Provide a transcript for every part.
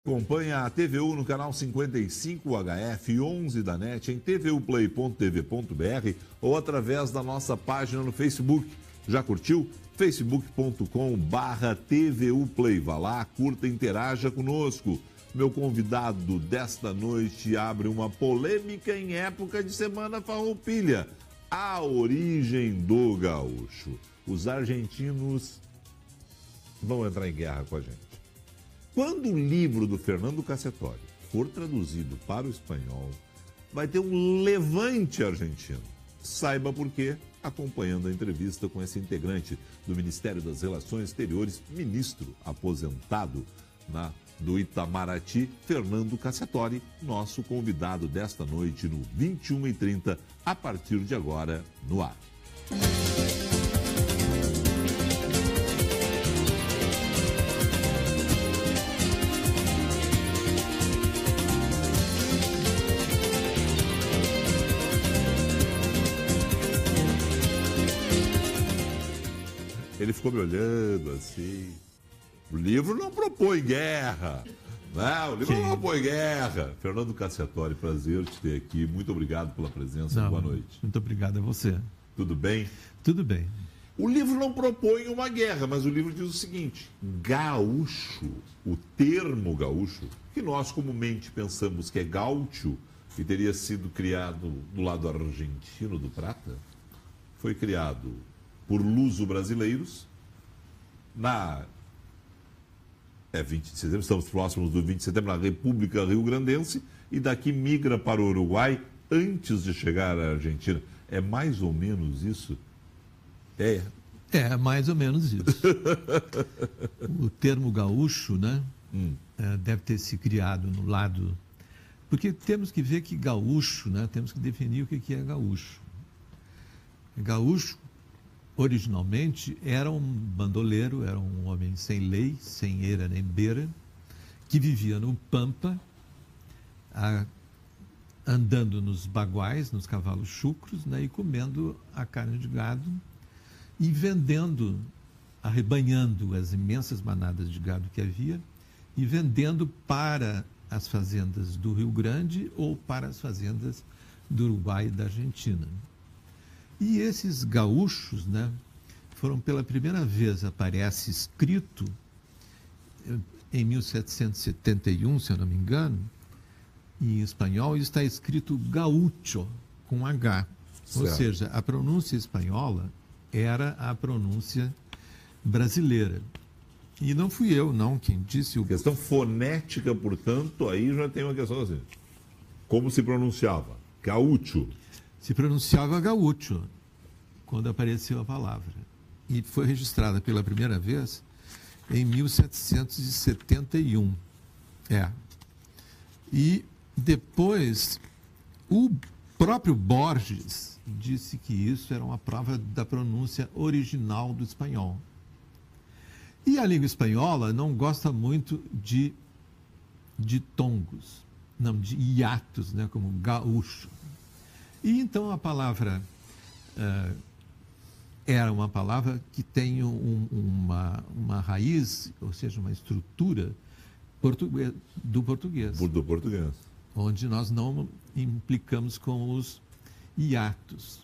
Acompanha a TVU no canal 55 HF 11 da NET em tvuplay.tv.br ou através da nossa página no Facebook. Já curtiu? facebook.com/TVUplay. Vá lá, curta e interaja conosco. Meu convidado desta noite abre uma polêmica em época de Semana Farroupilha. A origem do gaúcho. Os argentinos vão entrar em guerra com a gente. Quando o livro do Fernando Cassetori for traduzido para o espanhol, vai ter um levante argentino. Saiba por quê, acompanhando a entrevista com esse integrante do Ministério das Relações Exteriores, ministro aposentado do Itamaraty, Fernando Cassetori, nosso convidado desta noite no 21h30, a partir de agora, no ar. Ele ficou me olhando assim. O livro não propõe guerra. Não, o livro não propõe guerra. Fernando Cassetori, prazer te ter aqui. Muito obrigado pela presença. Boa noite. Muito obrigado a você. Tudo bem? Tudo bem. O livro não propõe uma guerra, mas o livro diz o seguinte: gaúcho, o termo gaúcho, que nós comumente pensamos que é gaúcho, que teria sido criado do lado argentino do Prata, foi criado por luso-brasileiros na 20 de setembro, estamos próximos do 20 de setembro, na República Rio-Grandense, e daqui migra para o Uruguai antes de chegar à Argentina. É mais ou menos isso? É mais ou menos isso. O termo gaúcho, né, deve ter se criado no lado... Porque temos que ver que gaúcho, né, temos que definir o que é gaúcho. Gaúcho, originalmente, era um bandoleiro, era um homem sem lei, sem eira nem beira, que vivia no Pampa, andando nos baguais, nos cavalos chucros, né, e comendo a carne de gado e vendendo, arrebanhando as imensas manadas de gado que havia e vendendo para as fazendas do Rio Grande ou para as fazendas do Uruguai e da Argentina. E esses gaúchos, né, foram pela primeira vez, aparece escrito em 1771, se eu não me engano, em espanhol, está escrito gaúcho, com H. Certo. Ou seja, a pronúncia espanhola era a pronúncia brasileira. E não fui eu, não, quem disse o... Questão fonética, portanto, aí já tem uma questão assim. Como se pronunciava? Gaúcho. Se pronunciava gaúcho, quando apareceu a palavra. E foi registrada pela primeira vez em 1771. E depois, o próprio Borges disse que isso era uma prova da pronúncia original do espanhol. E a língua espanhola não gosta muito de tongos, não, de hiatos, né, como gaúcho. E então a palavra era uma palavra que tem uma raiz, ou seja, uma estrutura do português. Do português. Onde nós não implicamos com os hiatos.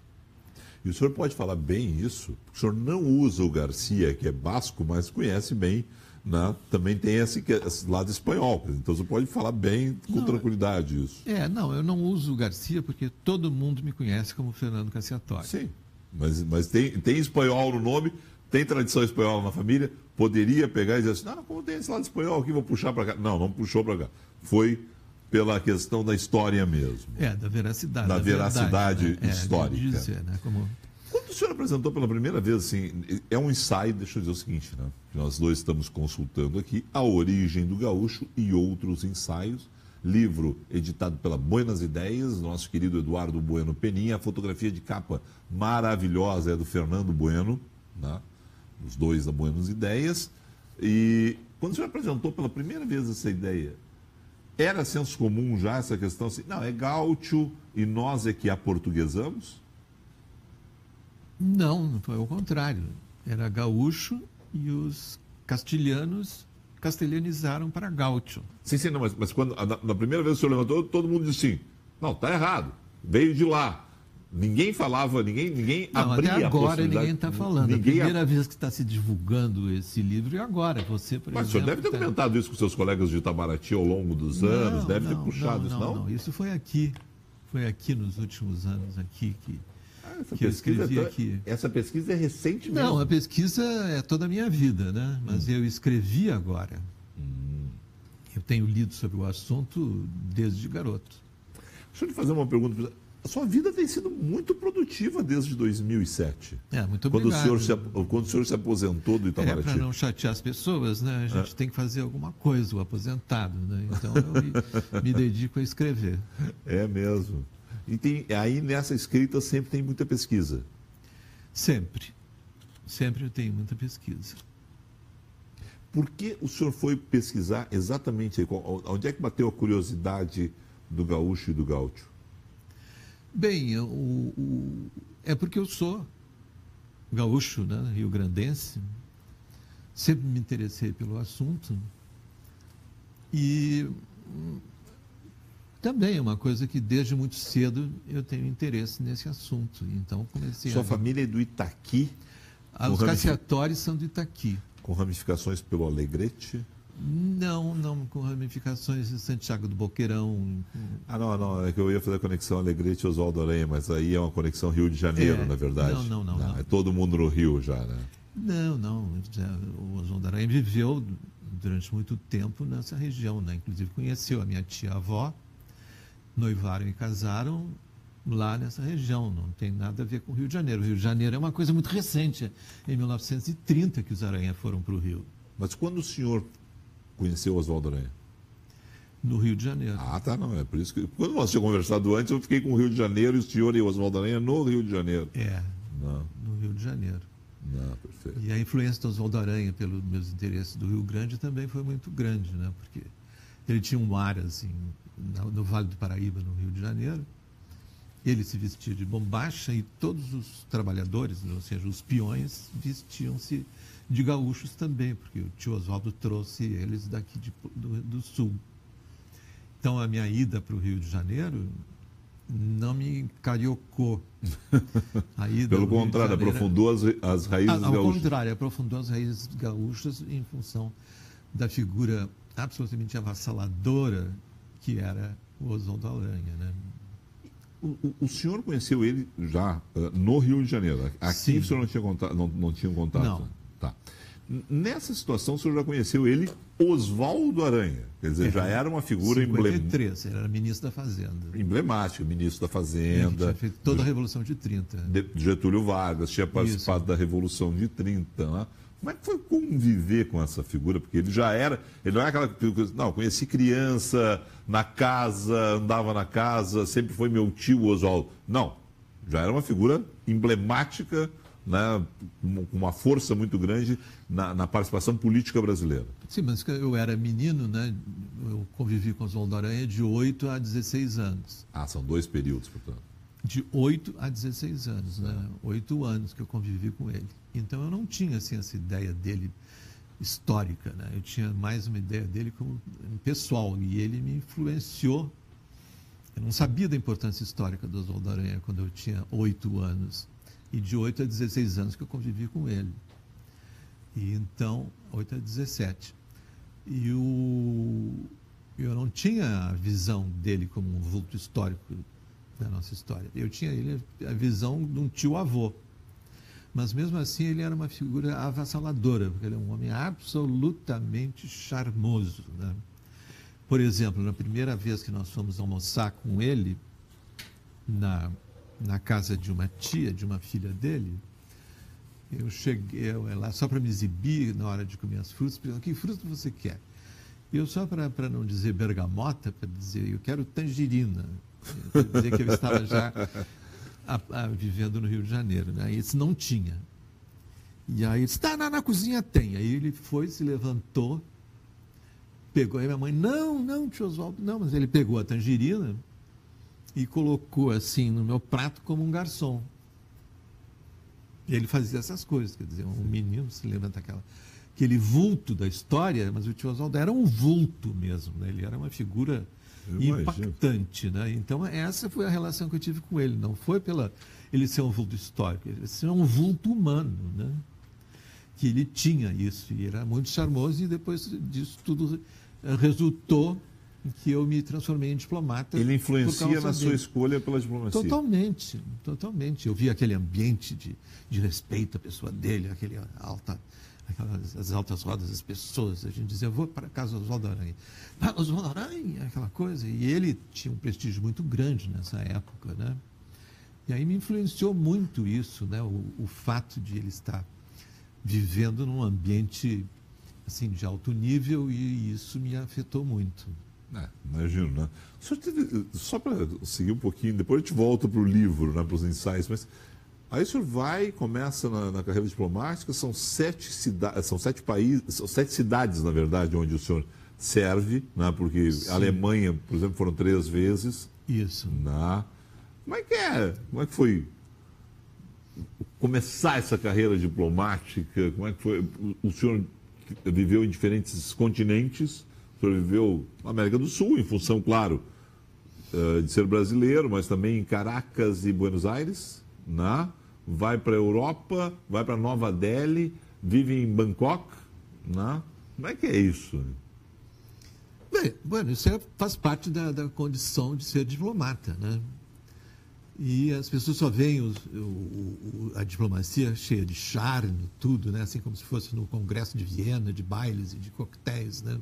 E o senhor pode falar bem isso, porque o senhor não usa o Garcia, que é basco, mas conhece bem, né? Também tem esse lado espanhol. Então você pode falar bem, com tranquilidade isso. Não, eu não uso o Garcia porque todo mundo me conhece como Fernando Cassetori. Sim, mas tem espanhol no nome, tem tradição espanhola na família, poderia pegar e dizer assim, não, como tem esse lado espanhol aqui, vou puxar para cá. Não puxou para cá. Foi pela questão da história mesmo. Da veracidade. Da veracidade verdade, né? Histórica. Dizer, né? Quando o senhor apresentou pela primeira vez, assim, é um ensaio, deixa eu dizer o seguinte, né? Nós dois estamos consultando aqui A Origem do Gaúcho e Outros Ensaios, livro editado pela Buenas Ideias, nosso querido Eduardo Bueno Peninha, a fotografia de capa maravilhosa é do Fernando Bueno, né? Os dois da Buenas Ideias. E quando o senhor apresentou pela primeira vez essa ideia, era senso comum já essa questão assim, não, é gaúcho e nós é que aportuguesamos? Não, foi ao contrário. Era gaúcho e os castilhanos castelhanizaram para gaúcho. Sim, não, mas quando, na primeira vez que o senhor levantou, todo mundo disse assim, não, está errado, veio de lá. Ninguém falava, ninguém não, abria até agora a possibilidade. Ninguém está falando. Ninguém... A primeira vez que está se divulgando esse livro é agora. Você, por mas exemplo, o senhor deve ter comentado isso com seus colegas de Itamaraty ao longo dos anos, deve ter puxado isso, não? Não, isso foi aqui nos últimos anos, aqui que eu escrevi aqui. Essa pesquisa é recente mesmo? Não, a pesquisa é toda a minha vida, né? Mas eu escrevi agora. Eu tenho lido sobre o assunto desde garoto. Deixa eu lhe fazer uma pergunta. A sua vida tem sido muito produtiva desde 2007. Muito obrigado. Quando o senhor se aposentou do Itamaraty. Para não chatear as pessoas, né? A gente tem que fazer alguma coisa, o aposentado, né? Então eu me dedico a escrever. É mesmo. E aí nessa escrita sempre tem muita pesquisa. Sempre eu tenho muita pesquisa. Por que o senhor foi pesquisar exatamente aí? Onde é que bateu a curiosidade do gaúcho e do gaúcho? Bem, é porque eu sou gaúcho, né, rio-grandense, sempre me interessei pelo assunto e também é uma coisa que desde muito cedo eu tenho interesse nesse assunto. Então comecei Sua família é do Itaqui? Os Cassiatórios são do Itaqui. Com ramificações pelo Alegrete? Não, com ramificações em Santiago do Boqueirão. Não, é que eu ia fazer a conexão Alegrete e Oswaldo Aranha, mas aí é uma conexão Rio de Janeiro, na verdade. Não. É todo mundo no Rio já, né? Não. O Oswaldo Aranha viveu durante muito tempo nessa região, né? Inclusive conheceu a minha tia-avó, noivaram e casaram lá nessa região. Não tem nada a ver com o Rio de Janeiro. O Rio de Janeiro é uma coisa muito recente. Em 1930 que os Aranha foram para o Rio. Mas quando o senhor conheceu Oswaldo Aranha? No Rio de Janeiro. Não. É por isso que. Quando nós tínhamos conversado antes, eu fiquei com o Rio de Janeiro e o senhor e o Oswaldo Aranha no Rio de Janeiro. No Rio de Janeiro. Perfeito. E a influência do Oswaldo Aranha pelos meus interesses do Rio Grande também foi muito grande, né? Porque ele tinha um ar, assim, no Vale do Paraíba, no Rio de Janeiro. Ele se vestia de bombacha e todos os trabalhadores, ou seja, os peões, vestiam-se de gaúchos também, porque o tio Oswaldo trouxe eles daqui do sul. Então, a minha ida para o Rio de Janeiro não me cariocou. Pelo contrário, aprofundou as raízes gaúchas. Ao contrário, aprofundou as raízes gaúchas em função da figura absolutamente avassaladora que era o Oswaldo Aranha, né? O senhor conheceu ele já no Rio de Janeiro? Aqui Sim. O senhor não tinha contato? Não. Tá. Nessa situação, o senhor já conheceu ele, Oswaldo Aranha. Quer dizer, já era uma figura 53, ele era ministro da Fazenda. emblemática, ministro da Fazenda. Ele tinha feito toda a Revolução de 30. De Getúlio Vargas, tinha participado da Revolução de 30. Né? Como é que foi conviver com essa figura? Porque ele não é aquela figura, não, conheci criança na casa, andava na casa, sempre foi meu tio Oswaldo. Não, já era uma figura emblemática, né, com uma força muito grande na participação política brasileira. Sim, mas eu era menino, né? Eu convivi com Oswaldo Aranha de 8 a 16 anos. São 2 períodos, portanto. De 8 a 16 anos, né? 8 anos que eu convivi com ele. Então eu não tinha assim, essa ideia dele histórica, né? Eu tinha mais uma ideia dele como pessoal e ele me influenciou. Eu não sabia da importância histórica do Oswaldo Aranha quando eu tinha 8 anos. E de 8 a 16 anos que eu convivi com ele. E então, 8 a 17. E eu não tinha a visão dele como um vulto histórico da nossa história. Eu tinha a visão de um tio-avô. Mas mesmo assim ele era uma figura avassaladora, porque ele é um homem absolutamente charmoso, né? Por exemplo, na primeira vez que nós fomos almoçar com ele, na casa de uma tia, de uma filha dele, eu cheguei lá só para me exibir na hora de comer as frutas, perguntando, que fruta você quer? Eu só para não dizer bergamota, para dizer, eu quero tangerina, para dizer que eu estava já vivendo no Rio de Janeiro, né? E isso não tinha. E aí ele disse, na cozinha tem. Aí ele foi, se levantou, pegou, aí minha mãe, não, tio Oswaldo, não, mas ele pegou a tangerina e colocou assim no meu prato como um garçom. E ele fazia essas coisas, quer dizer, um menino se lembra daquela aquele vulto da história, mas o tio Oswaldo era um vulto mesmo, né? Ele era uma figura impactante, né? Então essa foi a relação que eu tive com ele. Não foi pela ele ser um vulto histórico, ele ser um vulto humano, né? Que ele tinha isso e era muito charmoso, e depois disso tudo resultou em que eu me transformei em diplomata. Ele influencia na sua escolha pela diplomacia? Totalmente, totalmente. Eu vi aquele ambiente de respeito à pessoa dele, as altas rodas das pessoas. A gente dizia, eu vou para a casa do Oswaldo Aranha. Ah, Oswaldo Aranha, aquela coisa. E ele tinha um prestígio muito grande nessa época, né? E aí me influenciou muito isso, né? O fato de ele estar vivendo num ambiente assim, de alto nível, e isso me afetou muito. Imagino, né? O senhor teve, só para seguir um pouquinho, depois a gente volta para o livro, né, para os ensaios, mas aí o senhor vai, começa na carreira diplomática, são 7 cidades, na verdade, onde o senhor serve, né, porque sim, a Alemanha, por exemplo, foram 3 vezes. Isso. Né? Como é que foi começar essa carreira diplomática? Como é que foi? O senhor viveu em diferentes continentes. O senhor viveu na América do Sul, em função, claro, de ser brasileiro, mas também em Caracas e Buenos Aires, né? Vai para a Europa, vai para Nova Delhi, vive em Bangkok, né? Como é que é isso? Bem, bueno, isso faz parte da condição de ser diplomata, né? E as pessoas só veem a diplomacia cheia de charme, tudo, né? Assim como se fosse no Congresso de Viena, de bailes e de coquetéis, né?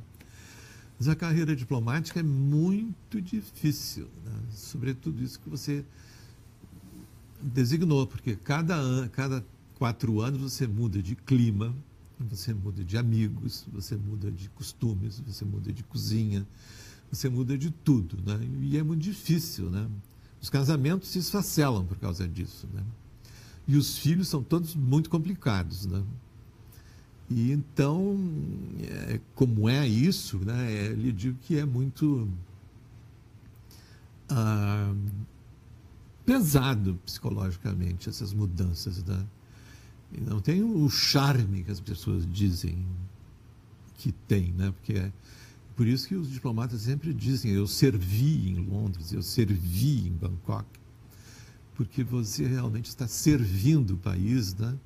Mas a carreira diplomática é muito difícil, né? Sobretudo isso que você designou, porque cada 4 anos você muda de clima, você muda de amigos, você muda de costumes, você muda de cozinha, você muda de tudo, né? E é muito difícil, né? Os casamentos se esfacelam por causa disso, né? E os filhos são todos muito complicados, né? E então, como é isso, né? Eu lhe digo que é muito pesado psicologicamente essas mudanças, né? E não tem o charme que as pessoas dizem que tem, né? Porque é por isso que os diplomatas sempre dizem, eu servi em Londres, eu servi em Bangkok, porque você realmente está servindo o país, né?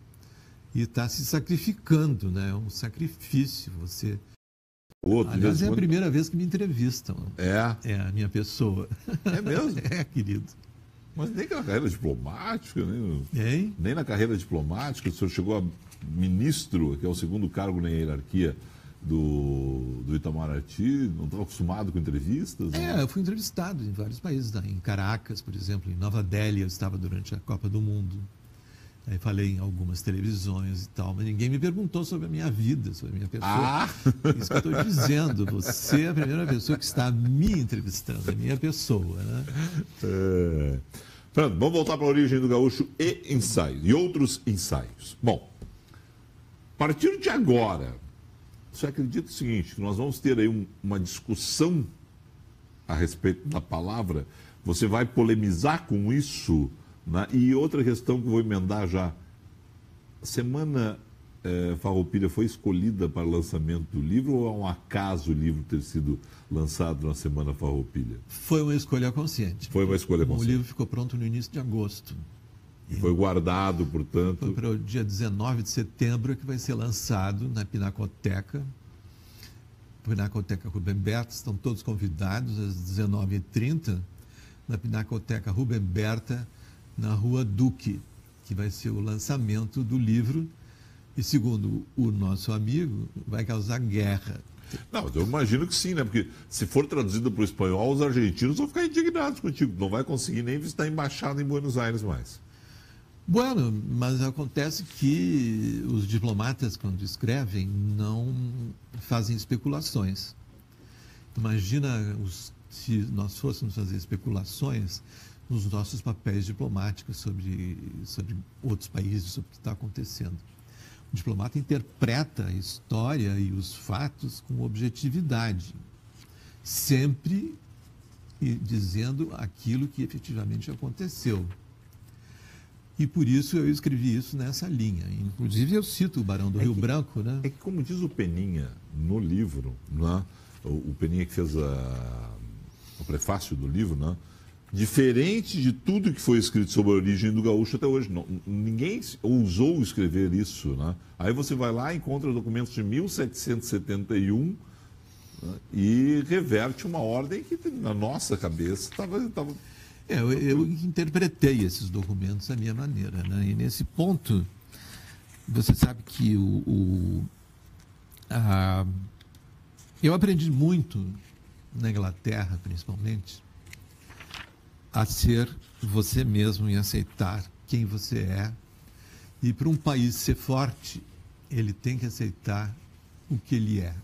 E está se sacrificando, né? É um sacrifício você... Aliás, é a primeira vez que me entrevistam. É a minha pessoa. É mesmo? É, querido. Mas nem na carreira diplomática, nem na carreira diplomática, o senhor chegou a ministro, que é o segundo cargo na hierarquia do Itamaraty, não estava acostumado com entrevistas? Né? Eu fui entrevistado em vários países, em Caracas, por exemplo, em Nova Delhi, eu estava durante a Copa do Mundo. Aí falei em algumas televisões e tal, mas ninguém me perguntou sobre a minha vida, sobre a minha pessoa. Isso que eu estou dizendo, você é a primeira pessoa que está me entrevistando, a minha pessoa, né? Fernando, vamos voltar para a origem do gaúcho e ensaios, e outros ensaios. Bom, a partir de agora, você acredita o seguinte, que nós vamos ter aí uma discussão a respeito da palavra, você vai polemizar com isso, né? E outra questão que eu vou emendar já, a Semana Farroupilha foi escolhida para o lançamento do livro ou é um acaso o livro ter sido lançado na Semana Farroupilha? Foi uma escolha consciente. Foi uma escolha consciente. O livro ficou pronto no início de agosto. E foi guardado, portanto... Foi para o dia 19 de setembro que vai ser lançado na Pinacoteca. Pinacoteca Rubem Berta, estão todos convidados às 19h30 na Pinacoteca Rubem Berta, na Rua Duque, que vai ser o lançamento do livro e, segundo o nosso amigo, vai causar guerra. Não, eu imagino que sim, né? Porque se for traduzido para o espanhol, os argentinos vão ficar indignados contigo. Não vai conseguir nem visitar a embaixada em Buenos Aires mais. Bueno, mas acontece que os diplomatas, quando escrevem, não fazem especulações. Imagina se nós fôssemos fazer especulações nos nossos papéis diplomáticos sobre outros países, sobre o que está acontecendo. O diplomata interpreta a história e os fatos com objetividade, sempre dizendo aquilo que efetivamente aconteceu. E por isso eu escrevi isso nessa linha. Inclusive eu cito o Barão do Rio Branco, né? É que, como diz o Peninha no livro, né? O Peninha que fez o prefácio do livro, né? Diferente de tudo que foi escrito sobre a origem do gaúcho até hoje, ninguém ousou escrever isso, né? Aí você vai lá e encontra documentos de 1771, né? E reverte uma ordem que na nossa cabeça estava... Eu interpretei esses documentos da minha maneira, né? E nesse ponto, você sabe que eu aprendi muito na Inglaterra, principalmente, a ser você mesmo e aceitar quem você é. E para um país ser forte, ele tem que aceitar o que ele é.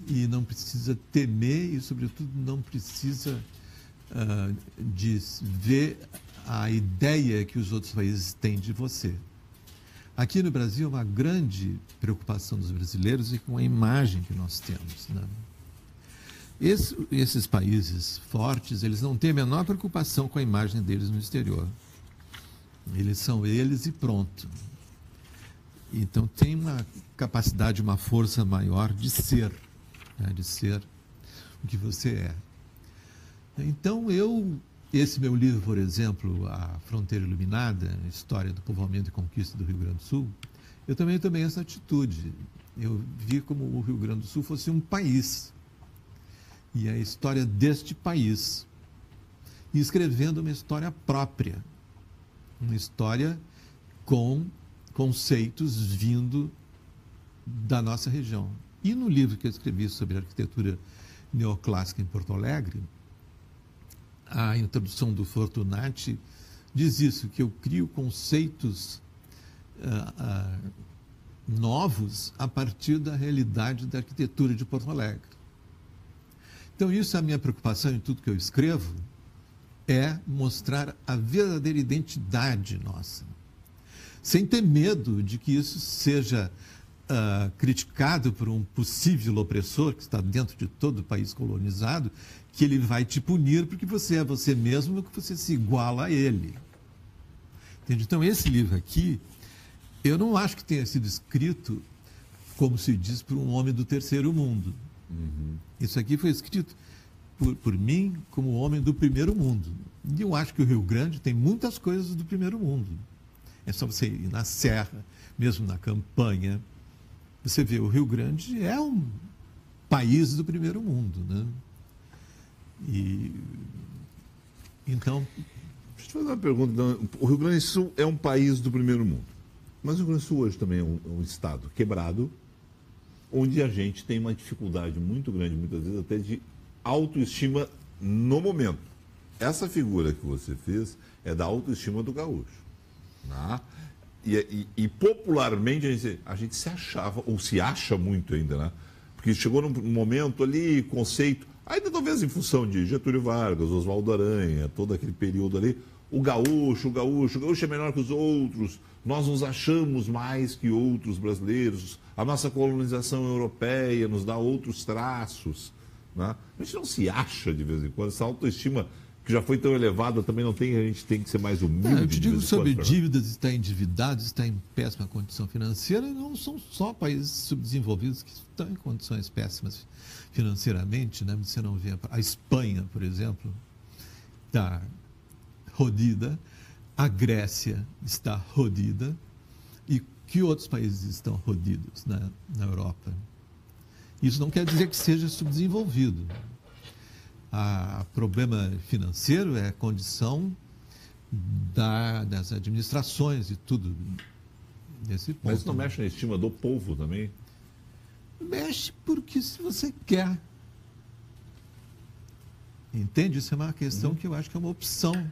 E não precisa temer e, sobretudo, não precisa de ver a ideia que os outros países têm de você. Aqui no Brasil, uma grande preocupação dos brasileiros é com a imagem que nós temos, né? Esses países fortes, eles não têm a menor preocupação com a imagem deles no exterior. Eles são eles e pronto. Então, tem uma capacidade, uma força maior de ser, né? De ser o que você é. Então, esse meu livro, por exemplo, A Fronteira Iluminada, História do Povoamento e Conquista do Rio Grande do Sul, eu também tomei essa atitude. Eu vi como o Rio Grande do Sul fosse um país. E a história deste país. E escrevendo uma história própria. Uma história com conceitos vindo da nossa região. E no livro que eu escrevi sobre a arquitetura neoclássica em Porto Alegre, a introdução do Fortunati diz isso, que eu crio conceitos novos a partir da realidade da arquitetura de Porto Alegre. Então, isso é a minha preocupação em tudo que eu escrevo, é mostrar a verdadeira identidade nossa, sem ter medo de que isso seja criticado por um possível opressor que está dentro de todo o país colonizado, que ele vai te punir porque você é você mesmo, que você se iguala a ele. Entende? Então, esse livro aqui, eu não acho que tenha sido escrito, como se diz, por um homem do terceiro mundo. Uhum. Isso aqui foi escrito por mim como homem do primeiro mundo. E eu acho que o Rio Grande tem muitas coisas do primeiro mundo. É só você ir na serra, mesmo na campanha. Você vê, o Rio Grande é um país do primeiro mundo, né? E então, deixa eu te fazer uma pergunta. O Rio Grande do Sul é um país do primeiro mundo, mas o Rio Grande do Sul hoje também é um estado quebrado, onde a gente tem uma dificuldade muito grande, muitas vezes até de autoestima no momento. Essa figura que você fez é da autoestima do gaúcho, né? E popularmente a gente se achava, ou se acha muito ainda, né? Porque chegou num momento ali, conceito, ainda talvez em função de Getúlio Vargas, Oswaldo Aranha, todo aquele período ali, o gaúcho é menor que os outros, nós nos achamos mais que outros brasileiros, a nossa colonização europeia nos dá outros traços, né? A gente não se acha de vez em quando, essa autoestima que já foi tão elevada também não tem, a gente tem que ser mais humilde. Eu te digo sobre dívidas, está endividado, está em péssima condição financeira, não são só países subdesenvolvidos que estão em condições péssimas financeiramente, né? Você não vê a Espanha, por exemplo, está rodida, a Grécia está rodida, e que outros países estão rodidos, né, na Europa? Isso não quer dizer que seja subdesenvolvido. O problema financeiro é a condição das administrações e tudo nesse ponto. Mas isso não mexe na estima do povo também? Mexe porque se você quer. Entende? Isso é uma questão que eu acho que é uma opção.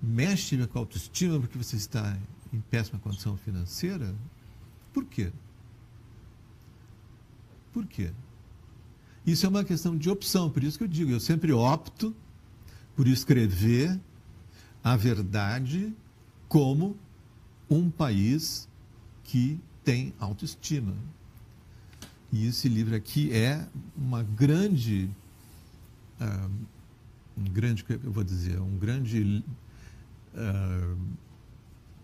Mexe com a autoestima porque você está em péssima condição financeira? Por quê? Por quê? Isso é uma questão de opção, por isso que eu digo, eu sempre opto por escrever a verdade como um país que tem autoestima. E esse livro aqui é uma grande, eu vou dizer, um grande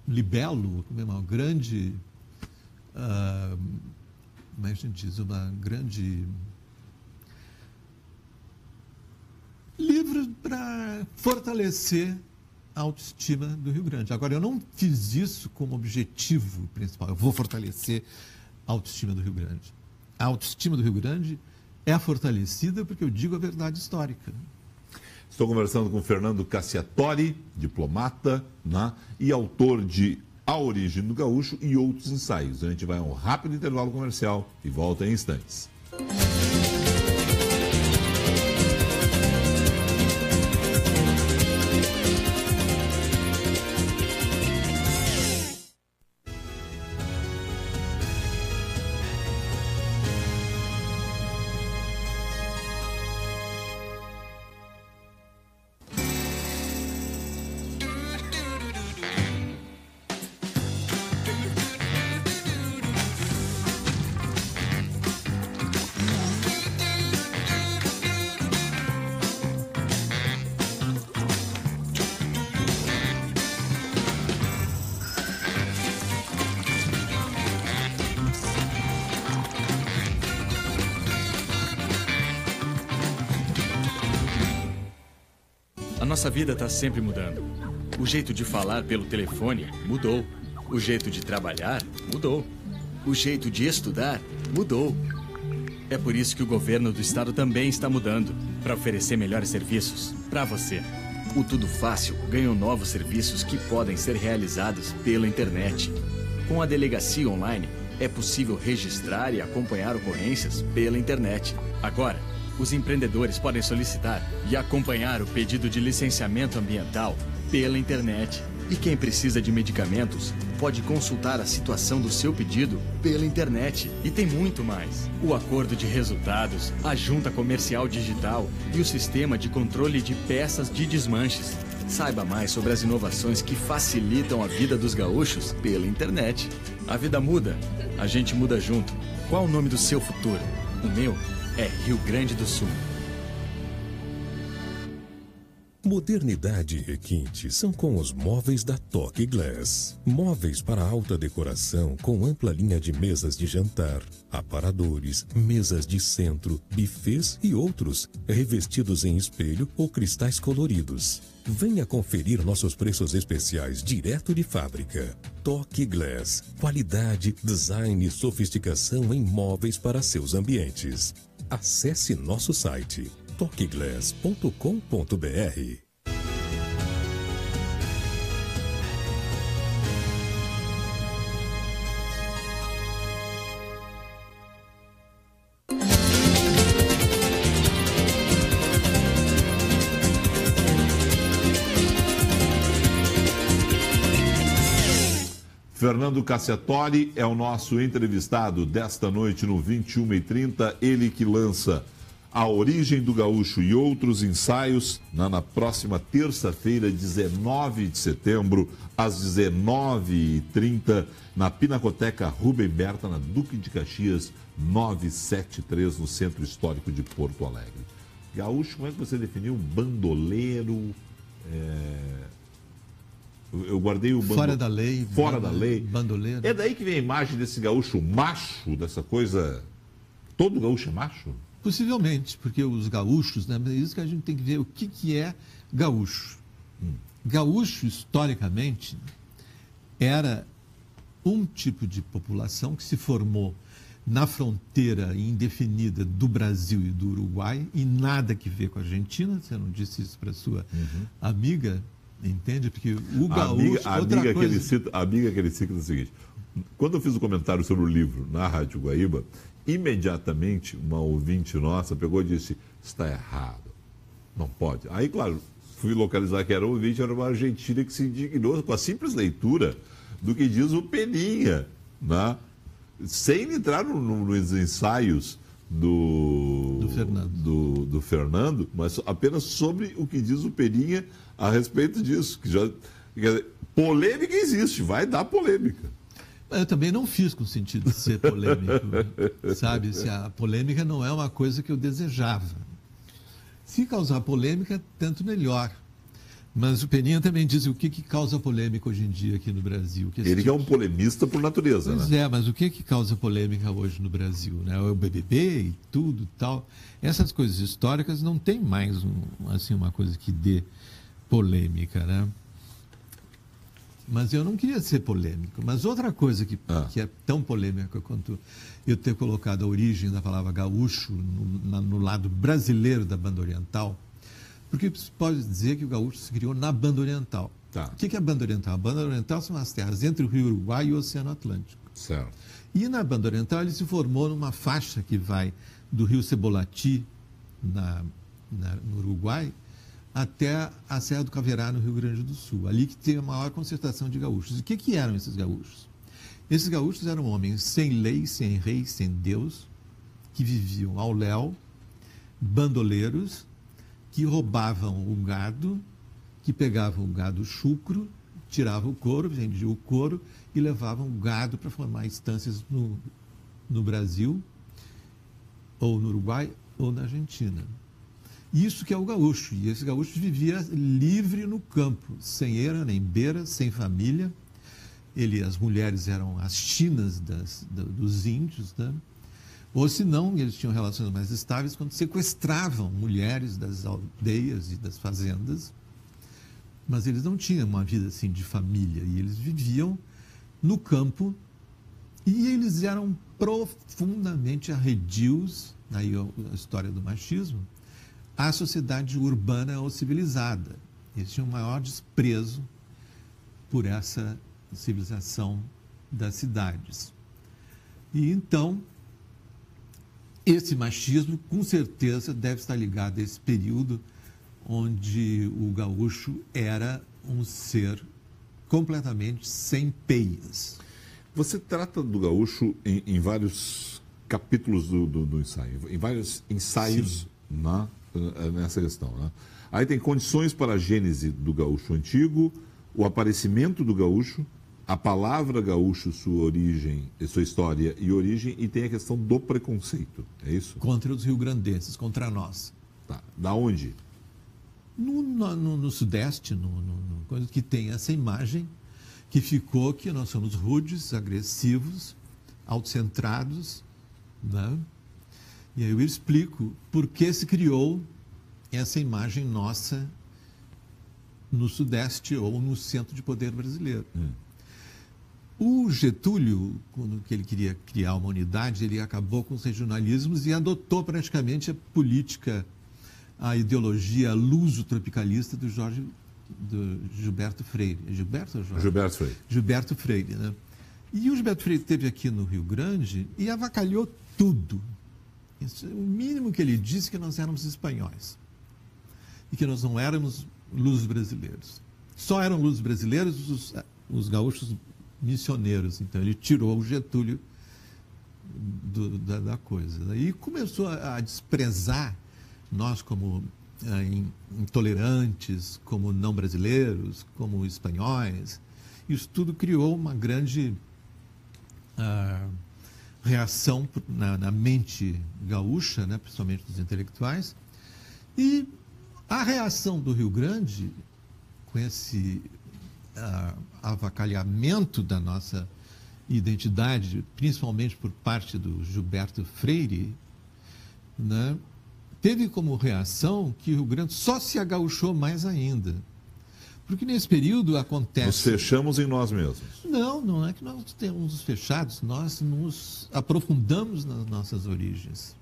libelo, uma grande, como é que a gente diz, uma grande livro para fortalecer a autoestima do Rio Grande. Agora, eu não fiz isso como objetivo principal. Eu vou fortalecer a autoestima do Rio Grande. A autoestima do Rio Grande é fortalecida porque eu digo a verdade histórica. Estou conversando com Fernando Cassiatori, diplomata, né, e autor de A Origem do Gaúcho e Outros Ensaios. A gente vai a um rápido intervalo comercial e volta em instantes. Nossa vida está sempre mudando. O jeito de falar pelo telefone mudou. O jeito de trabalhar mudou. O jeito de estudar mudou. É por isso que o governo do estado também está mudando, para oferecer melhores serviços para você. O Tudo Fácil ganhou novos serviços que podem ser realizados pela internet. Com a delegacia online, é possível registrar e acompanhar ocorrências pela internet. Agora, os empreendedores podem solicitar e acompanhar o pedido de licenciamento ambiental pela internet. E quem precisa de medicamentos pode consultar a situação do seu pedido pela internet. E tem muito mais. O acordo de resultados, a junta comercial digital e o sistema de controle de peças de desmanches. Saiba mais sobre as inovações que facilitam a vida dos gaúchos pela internet. A vida muda, a gente muda junto. Qual o nome do seu futuro? O meu é Rio Grande do Sul. Modernidade e requinte são com os móveis da Toque Glass. Móveis para alta decoração com ampla linha de mesas de jantar, aparadores, mesas de centro, bufês e outros, revestidos em espelho ou cristais coloridos. Venha conferir nossos preços especiais direto de fábrica. Toque Glass. Qualidade, design e sofisticação em móveis para seus ambientes. Acesse nosso site toqueglass.com.br. Fernando Cassiatori é o nosso entrevistado desta noite no 21h30, ele que lança A Origem do Gaúcho e Outros Ensaios na próxima terça-feira, 19 de setembro, às 19h30, na Pinacoteca Rubem Berta, na Duque de Caxias, 973, no Centro Histórico de Porto Alegre. Gaúcho, como é que você definiu? Bandoleiro, eu guardei o fora da lei. Fora da lei. Bandoleiro. É daí que vem a imagem desse gaúcho macho, dessa coisa... Todo gaúcho é macho? Possivelmente, porque os gaúchos, né? É isso que a gente tem que ver o que é gaúcho. Gaúcho, historicamente, era um tipo de população que se formou na fronteira indefinida do Brasil e do Uruguai, e nada que ver com a Argentina. Você não disse isso para sua amiga, entende? Porque o gaúcho... A amiga que ele cita é o seguinte: quando eu fiz o comentário sobre o livro na Rádio Guaíba, imediatamente uma ouvinte nossa pegou e disse: está errado, não pode. Aí, claro, fui localizar que era o ouvinte, era uma argentina que se indignou com a simples leitura do que diz o Peninha, né? Sem entrar nos ensaios do Fernando, mas apenas sobre o que diz o Peninha a respeito disso. Que já, quer dizer, polêmica existe, vai dar polêmica. Eu também não fiz com o sentido de ser polêmico, sabe? Se a polêmica não é uma coisa que eu desejava. Se causar polêmica, tanto melhor. Mas o Peninha também diz o que causa polêmica hoje em dia aqui no Brasil. Ele que é um polemista por natureza, pois né? Mas o que causa polêmica hoje no Brasil? Né? O BBB e tudo e tal. Essas coisas históricas não tem mais assim, uma coisa que dê polêmica, né? Mas eu não queria ser polêmico. Mas outra coisa que é tão polêmica quanto eu ter colocado a origem da palavra gaúcho no lado brasileiro da banda oriental, porque se pode dizer que o gaúcho se criou na banda oriental. Tá. O que é a banda oriental? A banda oriental são as terras entre o Rio Uruguai e o Oceano Atlântico. Certo. E na banda oriental ele se formou numa faixa que vai do Rio Cebolati, no Uruguai, até a Serra do Caverá, no Rio Grande do Sul. Ali que tem a maior concentração de gaúchos. E o que eram esses gaúchos? Esses gaúchos eram homens sem lei, sem rei, sem Deus, que viviam ao léu, bandoleiros, que roubavam o gado, que pegavam o gado chucro, tiravam o couro, vendiam o couro e levavam o gado para formar estâncias no Brasil, ou no Uruguai, ou na Argentina. Isso que é o gaúcho. E esse gaúcho vivia livre no campo, sem eira nem beira, sem família. As mulheres eram as chinas dos índios, né? Ou se não, eles tinham relações mais estáveis quando sequestravam mulheres das aldeias e das fazendas. Mas eles não tinham uma vida assim de família. E eles viviam no campo e eles eram profundamente arredios, aí a história do machismo, à sociedade urbana ou civilizada. Eles tinham um maior desprezo por essa civilização das cidades. E então, esse machismo, com certeza, deve estar ligado a esse período onde o gaúcho era um ser completamente sem peias. Você trata do gaúcho em vários capítulos do ensaio, em vários ensaios nessa questão, né? Aí tem condições para a gênese do gaúcho antigo, o aparecimento do gaúcho, a palavra gaúcho, sua origem, sua história e origem, e tem a questão do preconceito, é isso? Contra os rio-grandenses, contra nós. Tá. Da onde? No Sudeste, coisa que tem essa imagem que ficou que nós somos rudes, agressivos, autocentrados, né? E aí eu explico por que se criou essa imagem nossa no Sudeste ou no centro de poder brasileiro. O Getúlio, quando ele queria criar uma unidade, ele acabou com os regionalismos e adotou praticamente a política, a ideologia luso-tropicalista do Gilberto Freire. Gilberto ou Jorge? Gilberto Freire. Gilberto Freire, né? E o Gilberto Freire esteve aqui no Rio Grande e avacalhou tudo. O mínimo que ele disse que nós éramos espanhóis e que nós não éramos luso-brasileiros. Só eram luso-brasileiros os gaúchos missioneiros. Então ele tirou o Getúlio da coisa. E começou a desprezar nós como intolerantes, como não brasileiros, como espanhóis. Isso tudo criou uma grande reação na mente gaúcha, né, principalmente dos intelectuais. E a reação do Rio Grande, com esse avacalhamento da nossa identidade, principalmente por parte do Gilberto Freire, né, teve como reação que o Rio Grande só se agauchou mais ainda. Porque nesse período acontece... Nos fechamos em nós mesmos. Não é que nós temos fechados, nós nos aprofundamos nas nossas origens.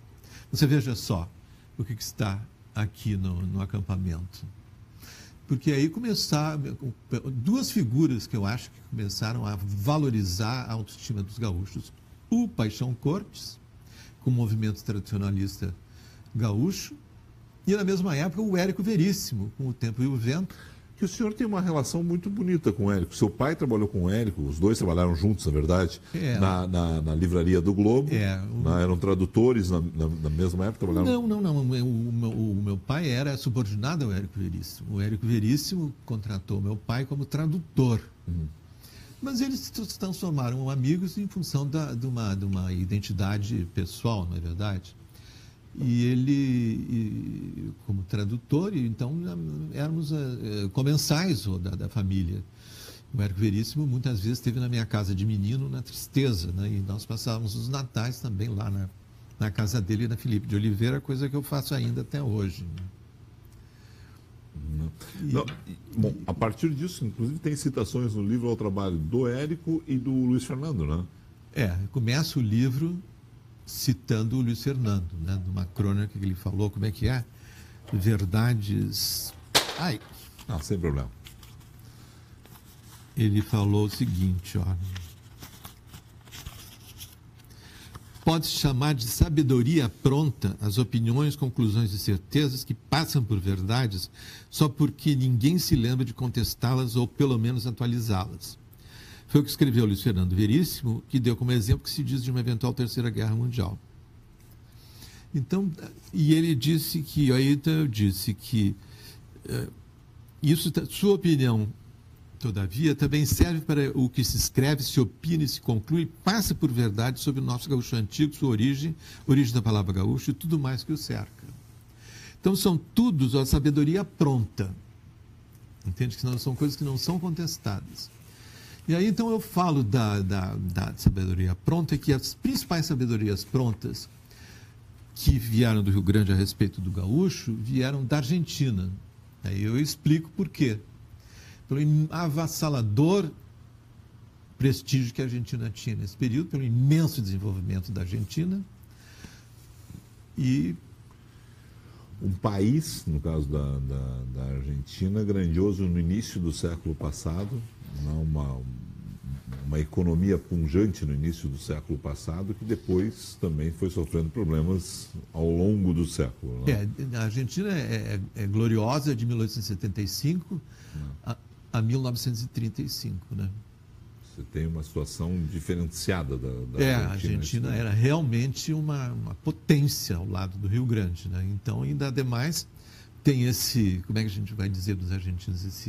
Você veja só o que está aqui no acampamento. Porque aí começaram duas figuras que eu acho que começaram a valorizar a autoestima dos gaúchos. O Paixão Cortes, com o movimento tradicionalista gaúcho, e na mesma época o Érico Veríssimo, com O Tempo e o Vento. Que o senhor tem uma relação muito bonita com o Érico. Seu pai trabalhou com o Érico, os dois trabalharam juntos, na verdade, na livraria do Globo. Eram tradutores na mesma época? Trabalharam... Não. O meu pai era subordinado ao Érico Veríssimo. O Érico Veríssimo contratou meu pai como tradutor. Mas eles se transformaram em amigos em função de uma identidade pessoal, não é verdade? E ele como tradutor, e então éramos comensais da família. O Érico Veríssimo muitas vezes esteve na minha casa de menino na Tristeza, né? E nós passávamos os natais também lá na casa dele, na Felipe de Oliveira, coisa que eu faço ainda até hoje. Não. Bom, a partir disso, inclusive, tem citações no livro ao trabalho do Érico e do Luiz Fernando, né? Começa o livro citando o Luiz Fernando, né? Numa crônica que ele falou, como é que é? Verdades... sem problema. Ele falou o seguinte, ó. Pode-se chamar de sabedoria pronta as opiniões, conclusões e certezas que passam por verdades só porque ninguém se lembra de contestá-las ou pelo menos atualizá-las. Foi o que escreveu Luiz Fernando Veríssimo, que deu como exemplo que se diz de uma eventual Terceira Guerra Mundial. Então, e ele disse que, isso, sua opinião, todavia, também serve para o que se escreve, se opina e se conclui, passa por verdade sobre o nosso gaúcho antigo, sua origem da palavra gaúcho e tudo mais que o cerca. Então, são tudo a sabedoria pronta. Entende? Que não são coisas que não são contestadas. E aí, então, eu falo da sabedoria pronta, que as principais sabedorias prontas que vieram do Rio Grande a respeito do gaúcho vieram da Argentina. Aí eu explico por quê. Pelo avassalador prestígio que a Argentina tinha nesse período, pelo imenso desenvolvimento da Argentina. E um país, no caso da Argentina, grandioso no início do século passado, uma economia pujante no início do século passado, que depois também foi sofrendo problemas ao longo do século. Né? A Argentina é gloriosa de 1875 a 1935, né? Você tem uma situação diferenciada da Argentina. A Argentina era realmente uma potência ao lado do Rio Grande, né? Então, ainda ademais, tem esse, como é que a gente vai dizer dos argentinos,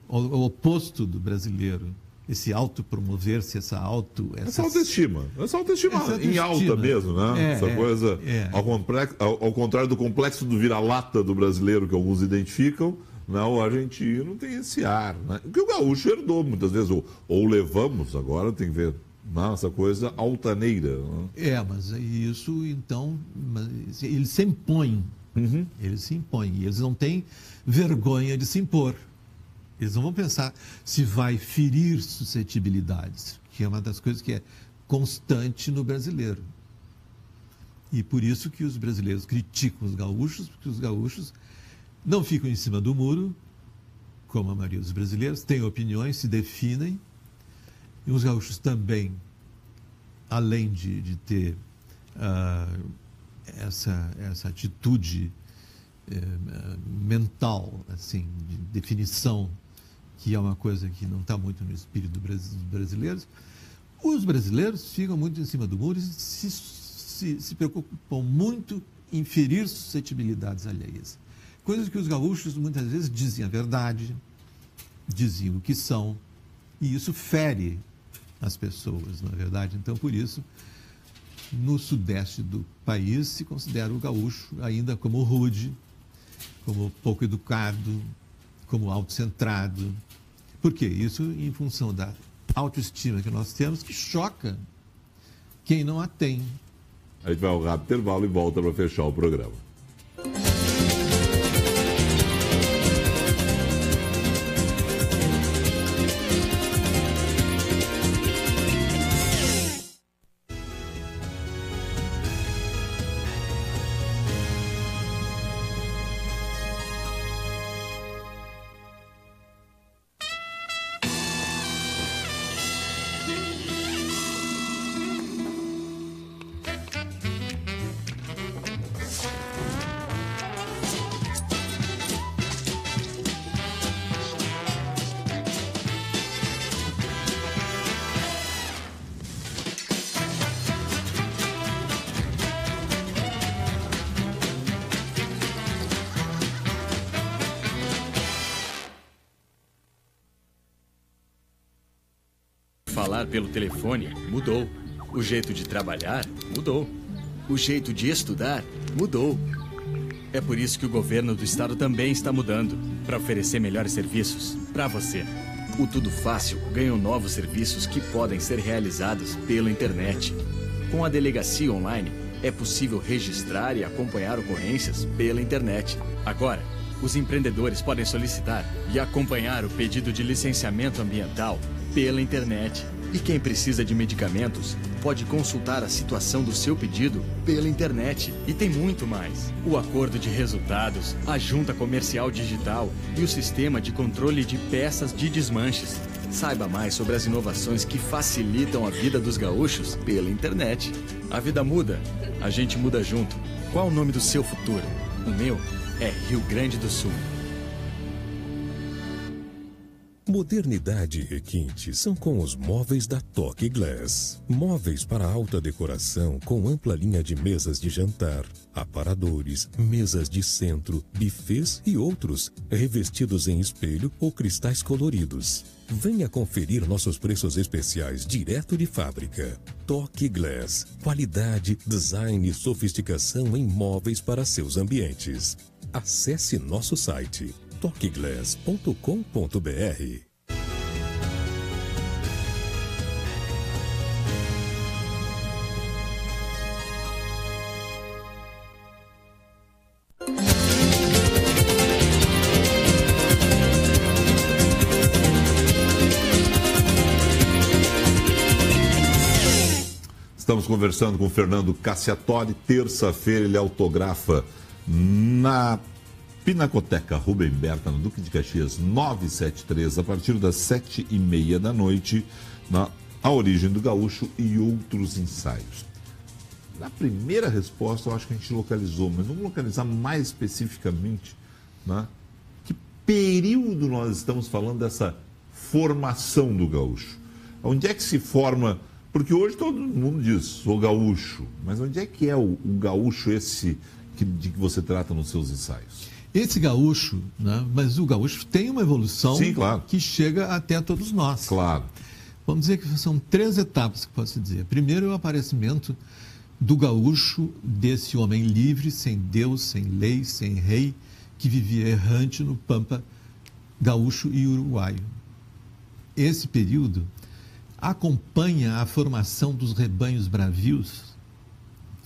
o oposto do brasileiro, esse autopromover-se, essa autoestima. Essa autoestima em alta mesmo, né? Essa coisa, ao contrário do complexo do vira-lata do brasileiro que alguns identificam, não, o argentino tem esse ar, né? Que o gaúcho herdou muitas vezes, ou levamos, agora tem que ver, essa coisa altaneira. Né? Mas isso, então, eles se impõem. Uhum. Eles se impõem. E eles não têm vergonha de se impor. Eles não vão pensar se vai ferir suscetibilidades, que é uma das coisas que é constante no brasileiro. E por isso que os brasileiros criticam os gaúchos, porque os gaúchos não ficam em cima do muro, como a maioria dos brasileiros, têm opiniões, se definem. E os gaúchos também, além de ter essa atitude mental, assim, de definição, que é uma coisa que não está muito no espírito dos brasileiros, os brasileiros ficam muito em cima do muro e se preocupam muito em ferir suscetibilidades alheias. Coisas que os gaúchos muitas vezes dizem a verdade, diziam o que são, e isso fere as pessoas, não é verdade? Então, por isso, no sudeste do país se considera o gaúcho ainda como rude, como pouco educado, como autocentrado. Por quê? Isso em função da autoestima que nós temos, que choca quem não a tem. A gente vai ao rápido intervalo e volta para fechar o programa. Falar pelo telefone mudou. O jeito de trabalhar mudou. O jeito de estudar mudou. É por isso que o governo do estado também está mudando, para oferecer melhores serviços para você. O Tudo Fácil ganhou novos serviços que podem ser realizados pela internet. Com a delegacia online, é possível registrar e acompanhar ocorrências pela internet. Agora, os empreendedores podem solicitar e acompanhar o pedido de licenciamento ambiental pela internet. E quem precisa de medicamentos pode consultar a situação do seu pedido pela internet. E tem muito mais. O acordo de resultados, a junta comercial digital e o sistema de controle de peças de desmanches. Saiba mais sobre as inovações que facilitam a vida dos gaúchos pela internet. A vida muda, a gente muda junto. Qual o nome do seu futuro? O meu é Rio Grande do Sul. Modernidade e requinte são com os móveis da Toque Glass. Móveis para alta decoração com ampla linha de mesas de jantar, aparadores, mesas de centro, bufês e outros, revestidos em espelho ou cristais coloridos. Venha conferir nossos preços especiais direto de fábrica. Toque Glass. Qualidade, design e sofisticação em móveis para seus ambientes. Acesse nosso site toqueglass.com.br. Estamos conversando com o Fernando Cassiatori. Terça-feira ele autografa na Pinacoteca Rubem Berta, no Duque de Caxias, 973, a partir das 7h30 da noite, na A Origem do Gaúcho e Outros Ensaios. Na primeira resposta, eu acho que a gente localizou, mas vamos localizar mais especificamente, né? Que período nós estamos falando dessa formação do gaúcho? Onde é que se forma? Porque hoje todo mundo diz, sou gaúcho, mas onde é que é o gaúcho esse de que você trata nos seus ensaios? Esse gaúcho, né? Mas o gaúcho tem uma evolução. Sim, claro, que chega até todos nós. Claro. Vamos dizer que são 3 etapas que posso dizer. Primeiro é o aparecimento do gaúcho, desse homem livre, sem Deus, sem lei, sem rei, que vivia errante no pampa gaúcho e uruguaio. Esse período acompanha a formação dos rebanhos bravios,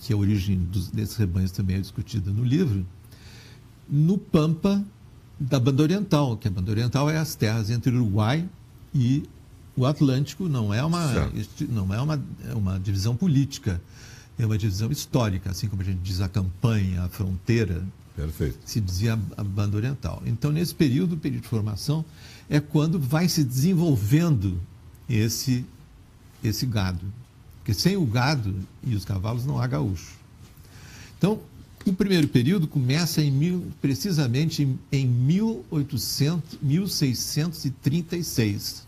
que a origem desses rebanhos também é discutida no livro, no pampa da Banda Oriental, que a Banda Oriental é as terras entre o Uruguai e o Atlântico. Não é uma divisão política, é uma divisão histórica, assim como a gente diz a campanha, a fronteira. Perfeito. Se dizia a Banda Oriental. Então, nesse período, o período de formação, é quando vai se desenvolvendo esse gado. Porque sem o gado e os cavalos não há gaúcho. Então, o primeiro período começa precisamente em 1636,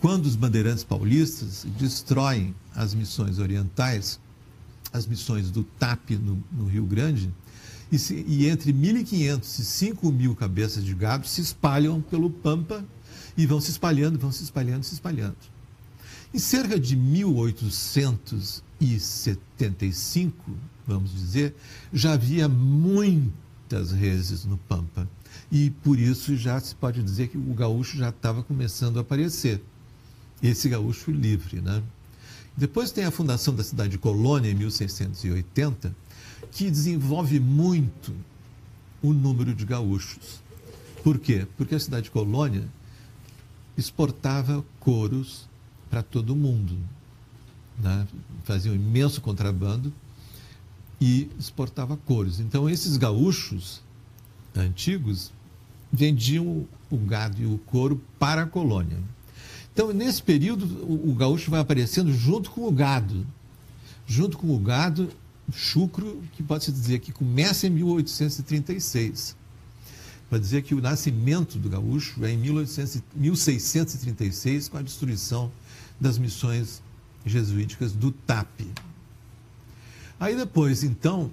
quando os bandeirantes paulistas destroem as missões orientais, as missões do TAP no Rio Grande, e entre 1.500 e 5.000 cabeças de gado se espalham pelo pampa e vão se espalhando, se espalhando. Em cerca de 1875, vamos dizer, já havia muitas reses no pampa. E por isso já se pode dizer que o gaúcho já estava começando a aparecer. Esse gaúcho livre, né? Depois tem a fundação da cidade de Colônia, em 1680, que desenvolve muito o número de gaúchos. Por quê? Porque a cidade de Colônia exportava couros para todo mundo, né? Fazia um imenso contrabando e exportava couros. Então, esses gaúchos antigos vendiam o gado e o couro para a colônia. Então, nesse período, o gaúcho vai aparecendo junto com o gado. Junto com o gado, chucro, que pode-se dizer que começa em 1836. Para dizer que o nascimento do gaúcho é em 1636, com a destruição das missões jesuíticas do TAP. Aí depois, então,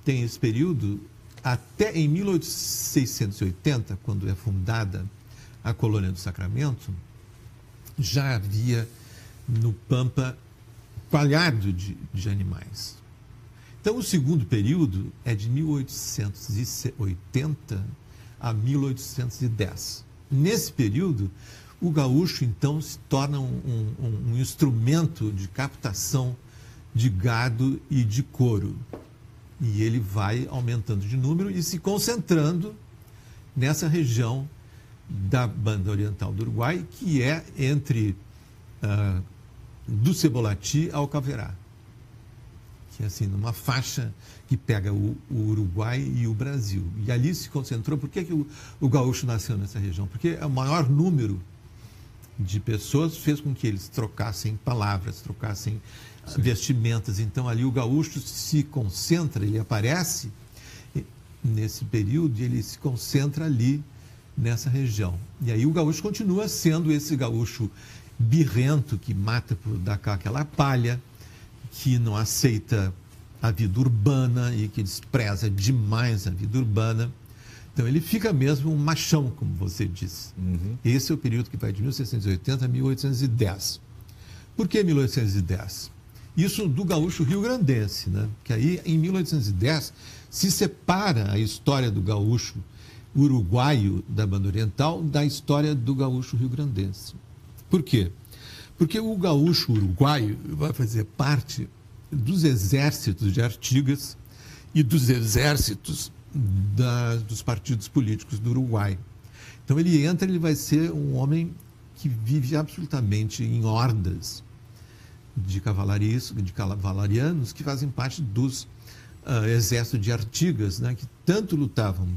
tem esse período até em 1680, quando é fundada a Colônia do Sacramento, já havia no pampa coalhado de animais. Então, o segundo período é de 1880 a 1810. Nesse período, o gaúcho, então, se torna um instrumento de captação de gado e de couro. E ele vai aumentando de número e se concentrando nessa região da banda oriental do Uruguai, que é entre do Cebolati ao Caverá. Que é assim, numa faixa que pega o Uruguai e o Brasil. E ali se concentrou. Por que o gaúcho nasceu nessa região? Porque o maior número de pessoas fez com que eles trocassem palavras, trocassem vestimentas. Então, ali o gaúcho se concentra, ele aparece nesse período e ele se concentra ali nessa região. E aí o gaúcho continua sendo esse gaúcho birrento que mata por dar cá aquela palha, que não aceita a vida urbana e que despreza demais a vida urbana. Então, ele fica mesmo um machão, como você disse. Esse é o período que vai de 1680 a 1810. Por que 1810? Isso do gaúcho rio-grandense, né? Que aí, em 1810, se separa a história do gaúcho uruguaio da banda oriental da história do gaúcho rio-grandense. Por quê? Porque o gaúcho uruguaio vai fazer parte dos exércitos de Artigas e dos exércitos dos partidos políticos do Uruguai. Então ele entra, ele vai ser um homem que vive absolutamente em hordas de cavalarianos que fazem parte dos exércitos de Artigas, né, que tanto lutavam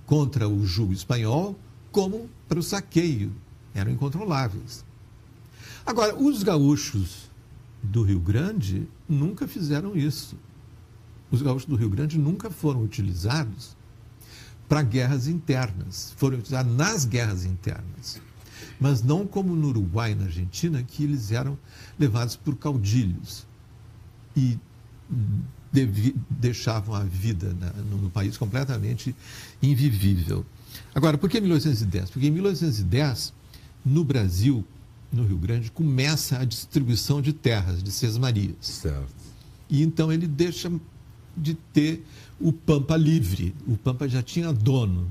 contra o jugo espanhol como para o saqueio. Eram incontroláveis. Agora, os gaúchos do Rio Grande nunca fizeram isso. Os gaúchos do Rio Grande nunca foram utilizados para guerras internas. Foram utilizados nas guerras internas. Mas não como no Uruguai e na Argentina, que eles eram levados por caudilhos e deixavam a vida no país completamente invivível. Agora, por que 1810? Porque em 1810, no Brasil, no Rio Grande, começa a distribuição de terras, de sesmarias. Certo. E então ele deixa de ter o Pampa livre. O Pampa já tinha dono.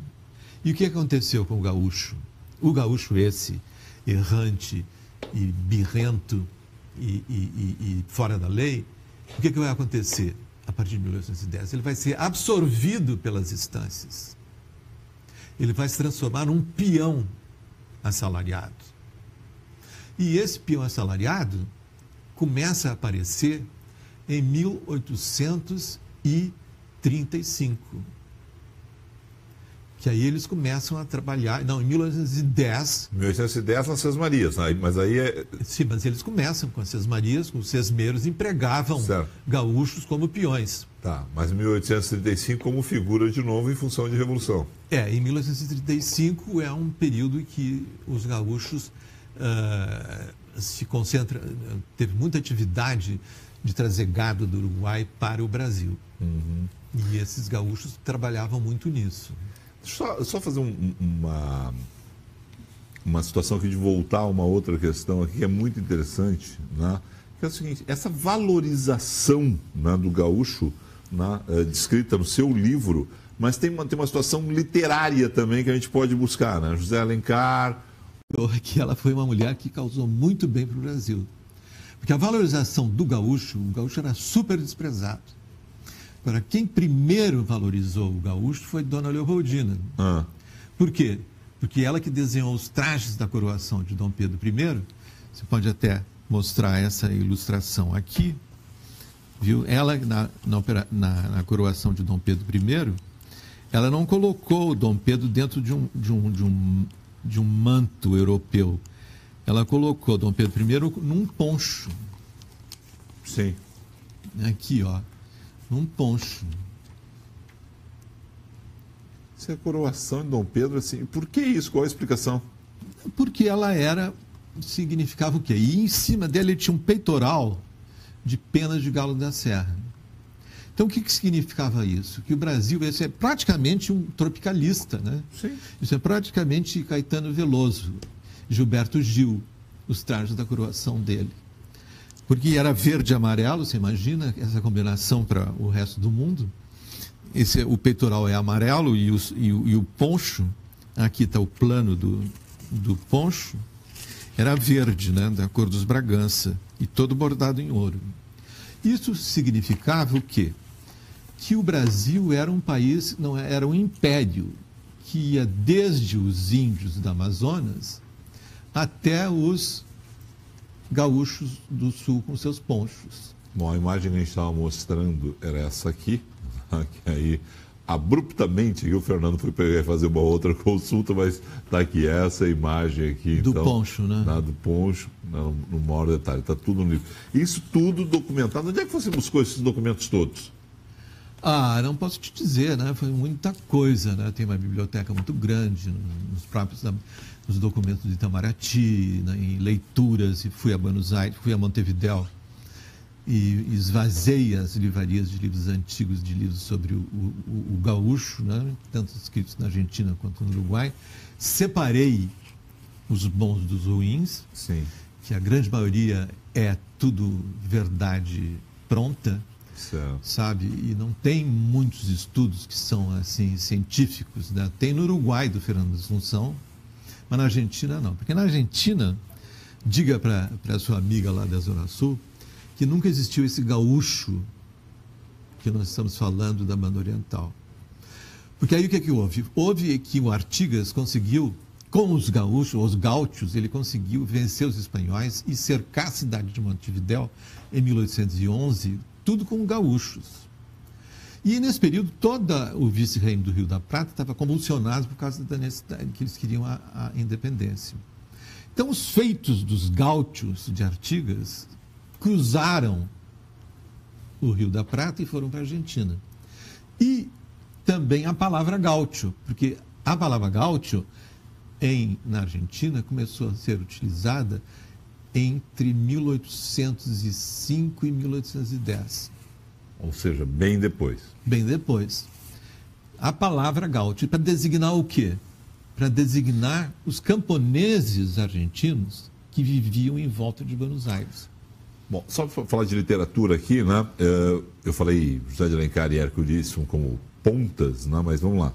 E o que aconteceu com o gaúcho? O gaúcho esse, errante e birrento e fora da lei, o que vai acontecer a partir de 1810? Ele vai ser absorvido pelas instâncias. Ele vai se transformar num peão assalariado. E esse peão assalariado começa a aparecer em 1835. Que aí eles começam a trabalhar... Não, em 1810... 1810 nas Sesmarias, mas aí é... Sim, mas eles começam com as Sesmarias, com os sesmeiros, empregavam gaúchos como peões. Tá, mas em 1835 como figura de novo em função de revolução. Em 1835 é um período em que os gaúchos se concentram... Teve muita atividade de trazer gado do Uruguai para o Brasil. E esses gaúchos trabalhavam muito nisso. Só fazer uma situação aqui de voltar a uma outra questão aqui que é muito interessante, né? Que é o seguinte, essa valorização, né, do gaúcho, né, descrita no seu livro, mas tem uma situação literária também que a gente pode buscar, né? José Alencar... Que ela foi uma mulher que causou muito bem para o Brasil. Porque a valorização do gaúcho, o gaúcho era super desprezado. Agora, quem primeiro valorizou o gaúcho foi Dona Leopoldina. Por quê? Porque ela que desenhou os trajes da coroação de Dom Pedro I, você pode até mostrar essa ilustração aqui, viu? Ela, na coroação de Dom Pedro I, ela não colocou o Dom Pedro dentro de um manto europeu. Ela colocou Dom Pedro I num poncho. Sim. Aqui, ó. Num poncho. Isso é a coroação de Dom Pedro, assim. Por que isso? Qual a explicação? Porque ela significava o quê? E em cima dela ele tinha um peitoral de penas de galo da serra. Então, o que significava isso? Que o Brasil, esse é praticamente um tropicalista, né? Sim. Isso é praticamente Caetano Veloso, Gilberto Gil, os trajes da coroação dele. Porque era verde e amarelo, você imagina essa combinação para o resto do mundo. O peitoral é amarelo e o poncho, aqui está o plano do poncho, era verde, né, da cor dos Bragança, e todo bordado em ouro. Isso significava o quê? Que o Brasil era um país, não era um império, que ia desde os índios da Amazonas até os gaúchos do sul com seus ponchos. Bom, a imagem que a gente estava mostrando era essa aqui, que aí abruptamente aqui, o Fernando foi fazer uma outra consulta, mas está aqui essa imagem aqui. Do então, poncho, né? Do poncho, no maior detalhe, está tudo no livro. Isso tudo documentado. Onde é que você buscou esses documentos todos? Não posso te dizer, né? Foi muita coisa, né? Tem uma biblioteca muito grande nos documentos de Itamaraty, né? Em leituras, e fui a Buenos Aires, fui a Montevidéu e esvaziei as livrarias de livros antigos, de livros sobre o gaúcho, né? Tanto escritos na Argentina quanto no Uruguai. Separei os bons dos ruins, sim, que a grande maioria é tudo verdade pronta, certo, sabe? E não tem muitos estudos que são assim científicos, né? Tem no Uruguai do Fernando Assunção, mas na Argentina não. Porque na Argentina, diga para a sua amiga lá da Zona Sul, que nunca existiu esse gaúcho que nós estamos falando da banda oriental. Porque aí o que é que houve? Houve que o Artigas conseguiu, com os gaúchos, os gaúchos, ele conseguiu vencer os espanhóis e cercar a cidade de Montevidéu em 1811, tudo com gaúchos. E nesse período, todo o vice-reino do Rio da Prata estava convulsionado por causa da necessidade que eles queriam a independência. Então, os feitos dos gaúchos de Artigas cruzaram o Rio da Prata e foram para a Argentina. E também a palavra gaúcho, porque a palavra gaúcho na Argentina começou a ser utilizada entre 1805 e 1810. Ou seja, bem depois. Bem depois. A palavra gaúcho, para designar o quê? Para designar os camponeses argentinos que viviam em volta de Buenos Aires. Bom, só para falar de literatura aqui, né? Eu falei José de Alencar e Hércules Veríssimo como pontas, né? Mas vamos lá.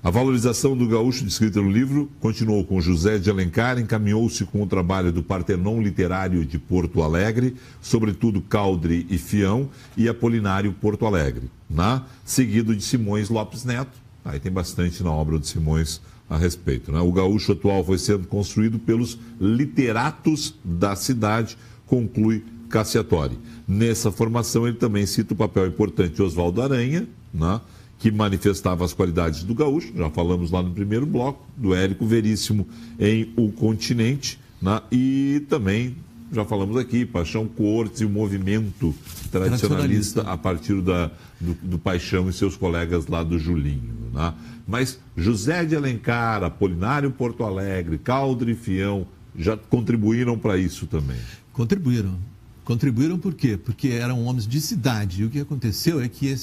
A valorização do gaúcho descrita no livro continuou com José de Alencar, encaminhou-se com o trabalho do Partenon Literário de Porto Alegre, sobretudo Caldre e Fião, e Apolinário Porto Alegre, né? Seguido de Simões Lopes Neto. Aí tem bastante na obra de Simões a respeito, né? O gaúcho atual foi sendo construído pelos literatos da cidade, conclui Cassiatori. Nessa formação ele também cita o papel importante de Oswaldo Aranha, né? Que manifestava as qualidades do gaúcho, já falamos lá no primeiro bloco, do Érico Veríssimo em O Continente, né? E também, já falamos aqui, Paixão Cortes e o movimento tradicionalista a partir do Paixão e seus colegas lá do Julinho, né? Mas José de Alencar, Apolinário Porto Alegre, Caldre e Fião já contribuíram para isso também. Contribuíram. Contribuíram por quê? Porque eram homens de cidade. E o que aconteceu é que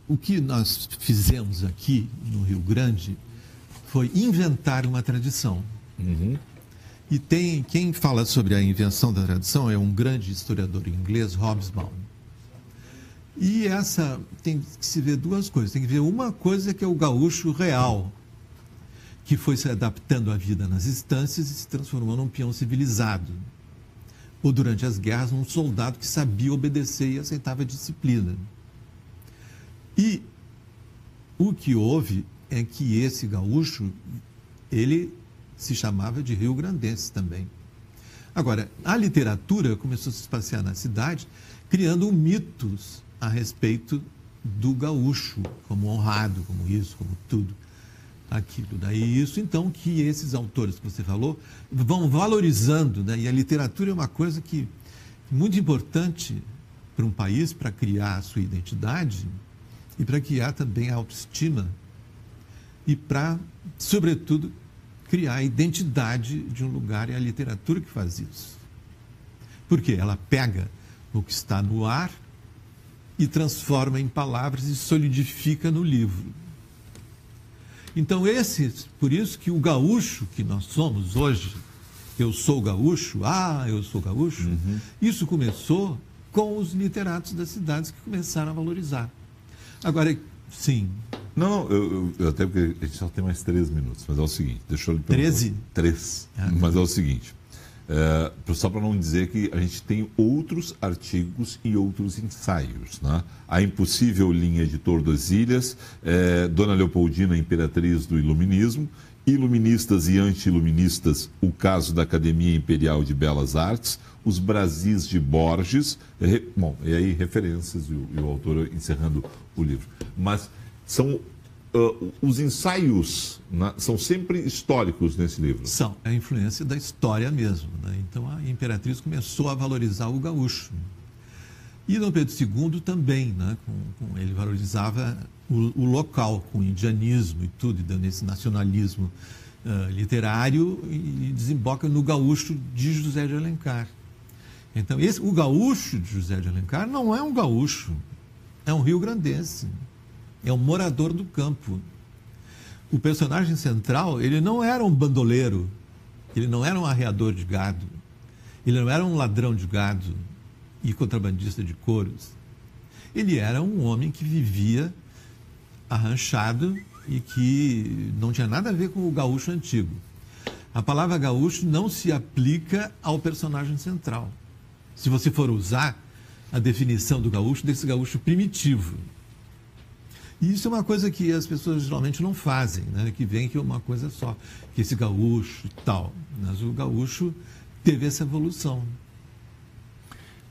o que nós fizemos aqui no Rio Grande foi inventar uma tradição. Uhum. E quem fala sobre a invenção da tradição é um grande historiador inglês, Hobsbawm. E tem que se ver duas coisas. Tem que ver uma coisa que é o gaúcho real, que foi se adaptando à vida nas estâncias e se transformou num peão civilizado. Ou durante as guerras, um soldado que sabia obedecer e aceitava a disciplina. E o que houve é que esse gaúcho, ele se chamava de rio-grandense também. Agora, a literatura começou a se passear na cidade, criando mitos a respeito do gaúcho, como honrado, como isso, como tudo, aquilo. Daí isso, então, que esses autores que você falou vão valorizando, né? E a literatura é uma coisa que muito importante para um país, para criar a sua identidade e para criar também a autoestima e para, sobretudo, criar a identidade de um lugar. É a literatura que faz isso. Porque ela pega o que está no ar e transforma em palavras e solidifica no livro. Então, por isso que o gaúcho que nós somos hoje, eu sou gaúcho, eu sou gaúcho, isso começou com os literatos das cidades que começaram a valorizar. Agora, sim. Não, eu até porque a gente só tem mais 13 minutos, mas é o seguinte, deixa eu lhe perguntar. 13? 3. Mas é o seguinte, só para não dizer que a gente tem outros artigos e outros ensaios, né? A Impossível Linha de Tordesilhas, Dona Leopoldina, Imperatriz do Iluminismo, Iluministas e Anti-Iluministas, o caso da Academia Imperial de Belas Artes, Os Brasis de Borges, bom, e aí referências e o autor encerrando o livro. Mas são os ensaios, né, são sempre históricos nesse livro. São, é a influência da história mesmo, né? Então a Imperatriz começou a valorizar o gaúcho. E Dom Pedro II também, né? Ele valorizava o local, com o indianismo e tudo, dando esse nacionalismo literário, e desemboca no gaúcho de José de Alencar. Então, o gaúcho de José de Alencar não é um gaúcho, é um rio-grandense, é um morador do campo. O personagem central, ele não era um bandoleiro, ele não era um arreador de gado, ele não era um ladrão de gado e contrabandista de couros. Ele era um homem que vivia arranchado e que não tinha nada a ver com o gaúcho antigo. A palavra gaúcho não se aplica ao personagem central. Se você for usar a definição do gaúcho, desse gaúcho primitivo. E isso é uma coisa que as pessoas geralmente não fazem, né? Que vem que é uma coisa só, que esse gaúcho e tal. Mas o gaúcho teve essa evolução.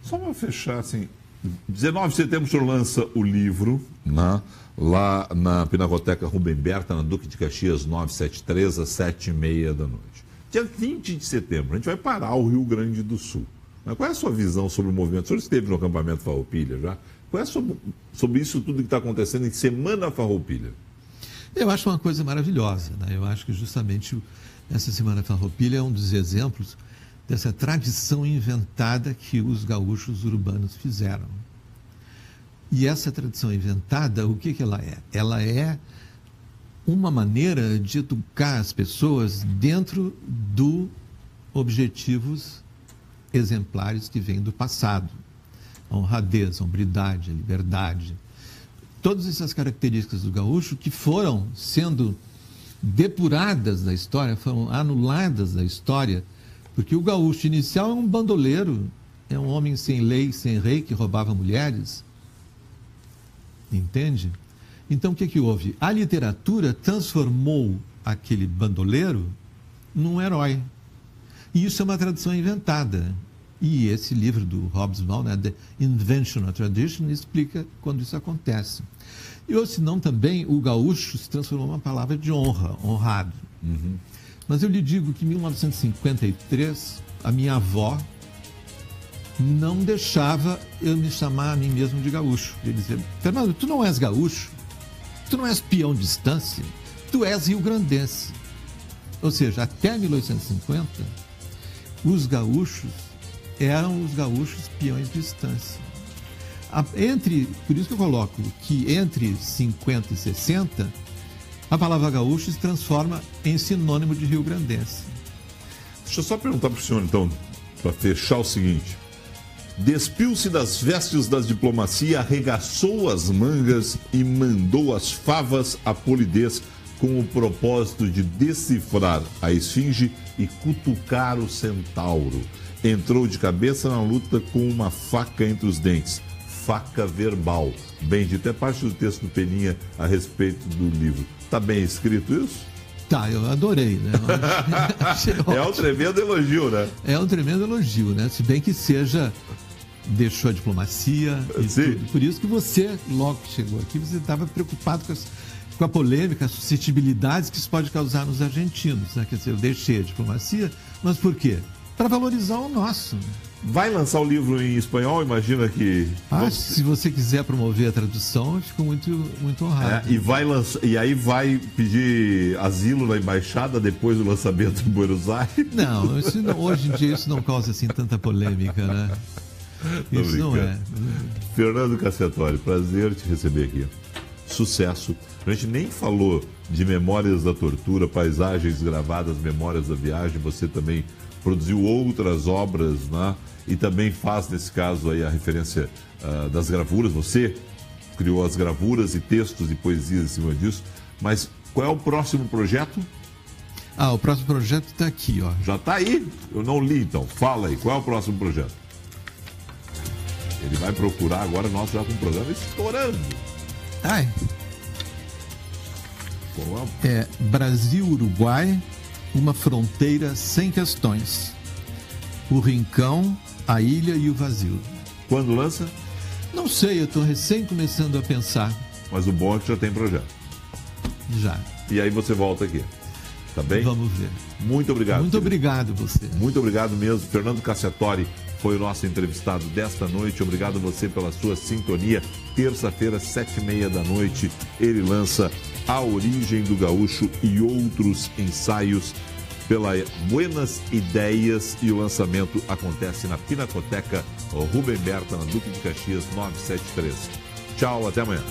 Só para fechar, assim, 19 de setembro o senhor lança o livro, né, lá na Pinacoteca Rubem Berta, na Duque de Caxias 973, às 7h30 da noite. Dia 20 de setembro, a gente vai parar o Rio Grande do Sul. Mas qual é a sua visão sobre o movimento? O senhor esteve no acampamento Farroupilha já? Qual é sobre isso tudo que está acontecendo em Semana Farroupilha? Eu acho uma coisa maravilhosa, né? Eu acho que justamente essa Semana Farroupilha é um dos exemplos dessa tradição inventada que os gaúchos urbanos fizeram. E essa tradição inventada, o que ela é? Ela é uma maneira de educar as pessoas dentro dos objetivos exemplares que vêm do passado. A honradez, a hombridade, a liberdade. Todas essas características do gaúcho que foram sendo depuradas da história, foram anuladas da história, porque o gaúcho inicial é um bandoleiro, é um homem sem lei, sem rei, que roubava mulheres. Entende? Então, o que houve? A literatura transformou aquele bandoleiro num herói. E isso é uma tradição inventada. E esse livro do Hobsbawm, né, The Invention of Tradition, explica quando isso acontece. E ou senão também o gaúcho se transformou numa palavra de honra, honrado. Mas eu lhe digo que em 1953, a minha avó não deixava eu me chamar a mim mesmo de gaúcho. Ele dizia: Fernando, tu não és gaúcho, tu não és peão de estância, tu és rio-grandense. Ou seja, até 1850, os gaúchos eram os gaúchos peões de estância. Por isso que eu coloco que entre 50 e 60, a palavra gaúcho se transforma em sinônimo de rio-grandense. Deixa eu só perguntar para o senhor, então, para fechar o seguinte. Despiu-se das vestes da diplomacia, arregaçou as mangas e mandou as favas à polidez com o propósito de decifrar a esfinge e cutucar o centauro. Entrou de cabeça na luta com uma faca entre os dentes. Faca verbal. Bem dito, é parte do texto do Peninha a respeito do livro. Está bem escrito isso? Tá, eu adorei, né? É um tremendo elogio, né? É um tremendo elogio, né? Se bem que deixou a diplomacia e tudo. Por isso que você, logo que chegou aqui, você estava preocupado com a polêmica, as suscetibilidades que isso pode causar nos argentinos, né? Quer dizer, eu deixei a diplomacia, mas por quê? Para valorizar o nosso. Vai lançar o livro em espanhol? Imagina que... Se você quiser promover a tradução, eu fico muito, muito honrado. E aí vai pedir asilo na embaixada depois do lançamento em Buenos Aires? Não, hoje em dia isso não causa assim tanta polêmica, né? Isso não é. Fernando Cacciatore, prazer te receber aqui. Sucesso. A gente nem falou de Memórias da Tortura, paisagens gravadas, memórias da viagem. Você também produziu outras obras, né? E também faz, nesse caso, aí, a referência das gravuras. Você criou as gravuras e textos e poesias em cima disso. Mas qual é o próximo projeto? O próximo projeto está aqui, ó. Já está aí? Eu não li, então. Fala aí, qual é o próximo projeto? Ele vai procurar agora, nós já com o programa estourando. Brasil-Uruguai, uma fronteira sem questões. O rincão, a ilha e o vazio. Quando lança? Não sei, eu estou recém começando a pensar. Mas o bom é que já tem projeto. Já. E aí você volta aqui. Tá bem? Vamos ver. Muito obrigado. Muito obrigado você. Muito obrigado mesmo. Fernando Cacciatori foi o nosso entrevistado desta noite. Obrigado a você pela sua sintonia. Terça-feira, 7h30 da noite, ele lança A Origem do Gaúcho e outros ensaios pela Buenas Ideias, e o lançamento acontece na Pinacoteca Rubem Berta, na Duque de Caxias 973. Tchau, até amanhã.